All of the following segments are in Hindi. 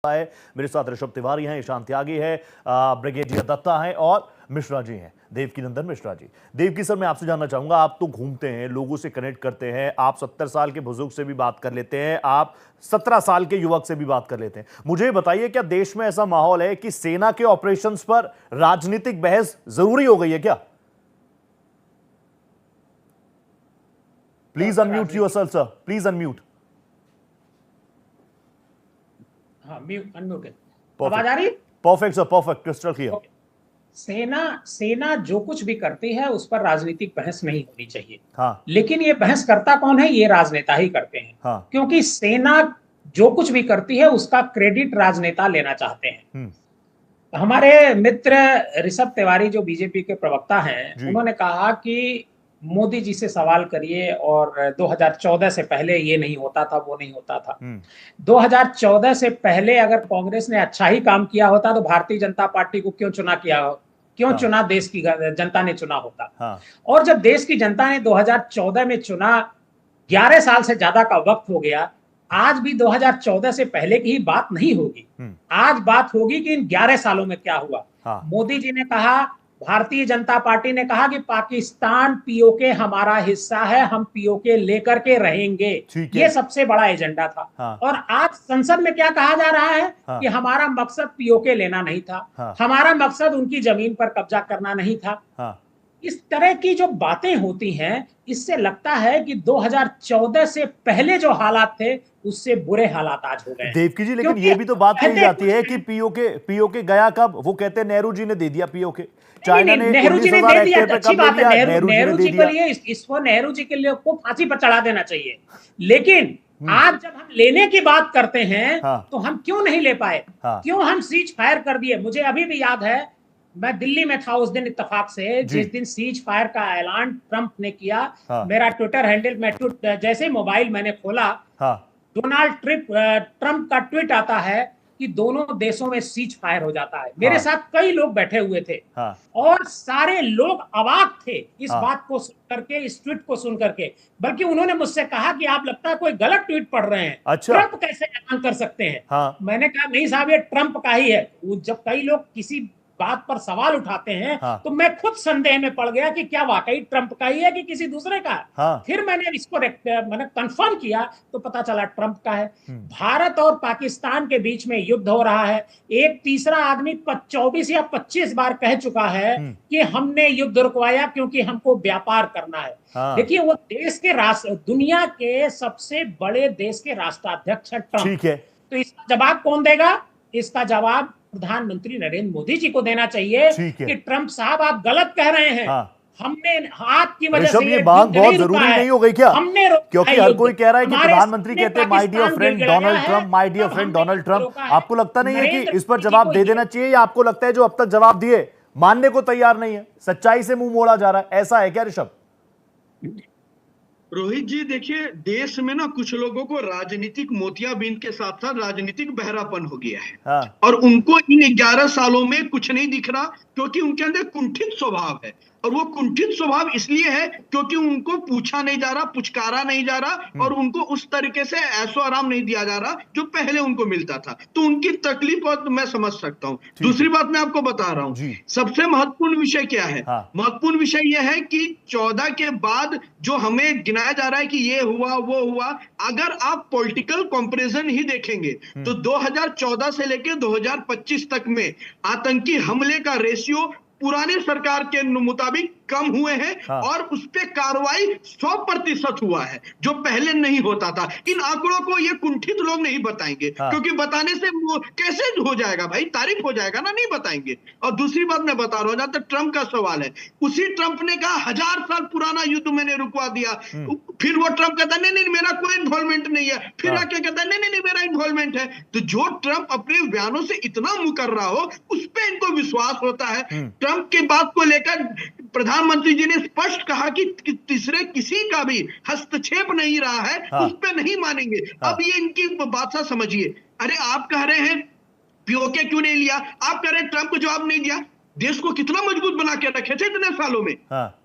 है। मेरे साथ ऋषभ तिवारी हैं, ईशान त्यागी है, ब्रिगेडियर दत्ता हैं और मिश्रा जी हैं, देवकीनंदन मिश्रा जी। देवकी सर, मैं आपसे जानना चाहूंगा, आप तो घूमते हैं, लोगों से कनेक्ट करते हैं, आप 70 साल के बुजुर्ग से भी बात कर लेते हैं, आप 17 साल के युवक से भी बात कर लेते हैं। मुझे बताइए, क्या देश में ऐसा माहौल है कि सेना के ऑपरेशंस पर राजनीतिक बहस जरूरी हो गई है क्या? Please unmute yourself sir, please unmute. हाँ, अनम्यूट है। आवाज परफेक्ट आ रही? Perfect sir, perfect, crystal clear. सेना जो कुछ भी करती है उस पर राजनीतिक बहस नहीं होनी चाहिए। हाँ लेकिन ये बहस करता कौन है? ये राजनेता ही करते हैं। हाँ। क्योंकि सेना जो कुछ भी करती है उसका क्रेडिट राजनेता लेना चाहते हैं। हमारे मित्र ऋषभ तिवारी जो बीजेपी के प्रवक्ता हैं, उन्होंने कहा कि मोदी जी से सवाल करिए और 2014 से पहले ये नहीं होता था, वो नहीं होता था। 2014 से पहले अगर कांग्रेस ने अच्छा ही काम किया होता तो भारतीय जनता पार्टी को क्यों चुना देश की जनता ने चुना होता। और जब देश की जनता ने 2014 में चुना, 11 साल से ज्यादा का वक्त हो गया। आज भी 2014 से पहले की ही बात नहीं होगी। आज बात होगी कि इन 11 सालों में क्या हुआ। मोदी जी ने कहा, भारतीय जनता पार्टी ने कहा कि पाकिस्तान पीओके हमारा हिस्सा है, हम पीओके लेकर के रहेंगे। ये सबसे बड़ा एजेंडा था। और आज संसद में क्या कहा जा रहा है कि हमारा मकसद पीओके लेना नहीं था, हमारा मकसद उनकी जमीन पर कब्जा करना नहीं था। इस तरह की जो बातें होती हैं, इससे लगता है कि 2014 से पहले जो हालात थे उससे बुरे हालात आज हो गए। देवकी जी, लेकिन ये भी तो बात कही जाती है कि पीओके गया कब? वो कहते हैं नेहरू जी ने दे दिया पीओके, चाइना ने नेहरू जी ने दे दिया, अच्छी बात है। नेहरू जी के लिए इसको नेहरू जी के लिए को फांसी पर चढ़ा देना चाहिए। लेकिन आज जब हम लेने की बात करते हैं तो हम क्यों नहीं ले पाए? क्यों हम सीज फायर कर दिए? मुझे अभी भी याद है, मैं दिल्ली में था उस दिन इत्तेफाक से, जिस दिन सीज फायर का ऐलान ट्रंप ने किया। मेरा ट्विटर हैंडल में जैसे मोबाइल मैंने खोला, डोनाल्ड ट्रंप का ट्वीट आता है कि दोनों देशों में सीज फायर हो जाता है। मेरे साथ कई लोग बैठे हुए थे और सारे लोग अवाक थे इस बात को सुन करके, इस ट्वीट को सुन करके। बल्कि उन्होंने मुझसे कहा कि आप लगता है कोई गलत ट्वीट पढ़ रहे हैं। अच्छा। ट्रंप कैसे ऐलान कर सकते हैं? मैंने कहा नहीं साहब, ये ट्रंप का ही है। जब कई लोग किसी बात पर सवाल उठाते हैं तो मैं खुद संदेह में पड़ गया कि क्या वाकई ट्रंप का ही है कि किसी दूसरे का है। फिर मैंने इसको मैंने कंफर्म किया तो पता चला ट्रंप का है। भारत और पाकिस्तान के बीच में युद्ध हो रहा है। एक तीसरा आदमी 24 या 25 बार कह चुका है कि हमने युद्ध रुकवाया क्योंकि हमको व्यापार करना है। देखिए, वो देश के दुनिया के सबसे बड़े देश के राष्ट्राध्यक्ष है ट्रंप। तो इसका जवाब कौन देगा? इसका जवाब प्रधानमंत्री नरेंद्र मोदी जी को देना चाहिए कि ट्रंप साहब आप गलत कह रहे हैं। हमने आपकी वजह से ये बात बहुत जरूरी नहीं हो गई क्या? क्योंकि हर कोई कह रहा है कि प्रधानमंत्री कहते हैं my dear friend Donald Trump, my dear friend Donald Trump. आपको लगता नहीं है कि इस पर जवाब दे देना चाहिए, या आपको लगता है जो अब तक जवाब दिए मानने को तैयार नहीं है, सच्चाई से मुंह मोड़ा जा रहा है? ऐसा है क्या ऋषभ? रोहित जी, देखिए, देश में ना कुछ लोगों को राजनीतिक मोतियाबिंद के साथ साथ राजनीतिक बहरापन हो गया है। और उनको इन 11 सालों में कुछ नहीं दिख रहा, क्योंकि उनके अंदर कुंठित स्वभाव है। और वो कुंठित स्वभाव इसलिए है क्योंकि उनको पूछा नहीं जा रहा, पुचकारा नहीं जा रहा, और उनको उस तरीके से ऐशो आराम नहीं दिया जा रहा जो पहले उनको मिलता था। तो उनकी तकलीफ और मैं समझ सकता हूं। दूसरी बात मैं आपको बता रहा हूं, सबसे महत्वपूर्ण विषय क्या है? महत्वपूर्ण विषय यह है कि 14 के बाद जो हमें गिनाया जा रहा है कि ये हुआ वो हुआ, अगर आप पॉलिटिकल कंपैरिजन ही देखेंगे तो 2014 से लेकर 2025 तक में आतंकी हमले का रेशियो पुराने सरकार के मुताबिक कम हुए हैं। और उस पे कार्रवाई 100% हुआ है, जो पहले नहीं होता था। इन आंकड़ों को ये कुंठित लोग नहीं बताएंगे, क्योंकि बताने से कैसे हो जाएगा भाई, तारीफ हो जाएगा ना, नहीं बताएंगे। और दूसरी बात मैं बता रहा हूं, जहां तक ट्रंप का सवाल है, उसी ट्रंप ने कहा 1000 साल पुराना युद्ध मैंने रुकवा दिया। फिर वो ट्रंप कहता है नहीं मेरा कोई इन्वॉल्वमेंट नहीं है। फिर आके कहता है नहीं मेरा इन्वॉल्वमेंट है। तो जो ट्रंप अपने बयानों से इतना मुंह कर रहा हो, उस पर इनको विश्वास होता है। ट्रंप की बात को लेकर प्रधानमंत्री जी ने स्पष्ट कहा कि तीसरे किसी का भी हस्तक्षेप नहीं रहा है, उस पर नहीं मानेंगे। अब ये इनकी बात सा समझिए। अरे आप कह रहे हैं पीओके क्यों नहीं लिया, आप कह रहे हैं ट्रंप को जवाब नहीं दिया। देश को कितना मजबूत बना के रखे थे इतने सालों में,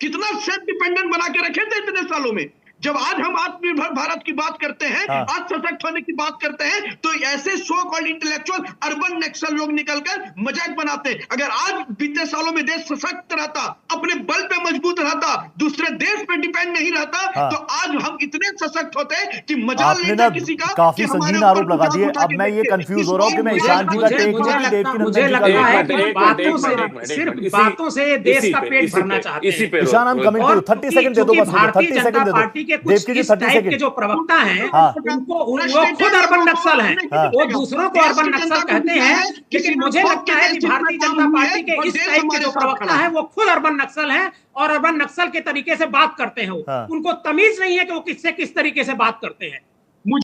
कितना सेल्फ डिपेंडेंट बना के रखे थे इतने सालों में। जब आज हम आत्मनिर्भर भारत की बात करते हैं, आज सशक्त होने की बात करते हैं, तो ऐसे सो कॉल्ड इंटेलेक्चुअल अर्बन नक्सल लोग निकलकर मजाक बनाते हैं। अगर आज बीते सालों में देश सशक्त रहता, अपने बल पे मजबूत रहता, दूसरे देश पे डिपेंड नहीं रहता, तो आज हम इतने सशक्त होते कि मजाल नहीं था किसी का। काफी संगीन आरोप लगा दिए। अब मैं ये कंफ्यूज हो रहा हूं कि मैं ईशान जी का टेक लूं कि देव की मुझे नंदन लगता है जी कि बातों से, सिर्फ बातों से देश का पेट भरना चाहते हैं। ईशान, हम कमिंग टू 30 सेकंड दे दो बस, भारतीय 30 जनता सेकंड दे पार्टी के दो। देव कुछ की इस 30 टाइप के सेकंड। जो प्रवक्ता हैं, उनको वो खुद अर्बन नक्सल हैं, वो दूसरों को अर्बन नक्सल कहते हैं, लेकिन मुझे लगता है कि भारतीय जनता पार्टी के इस टाइप के जो प्रवक्ता हैं वो खुद अर्बन नक्सल हैं और अर्बन नक्सल के तरीके से बात करते हैं। उनको तमीज नहीं है कि वो किससे किस तरीके से बात करते हैं।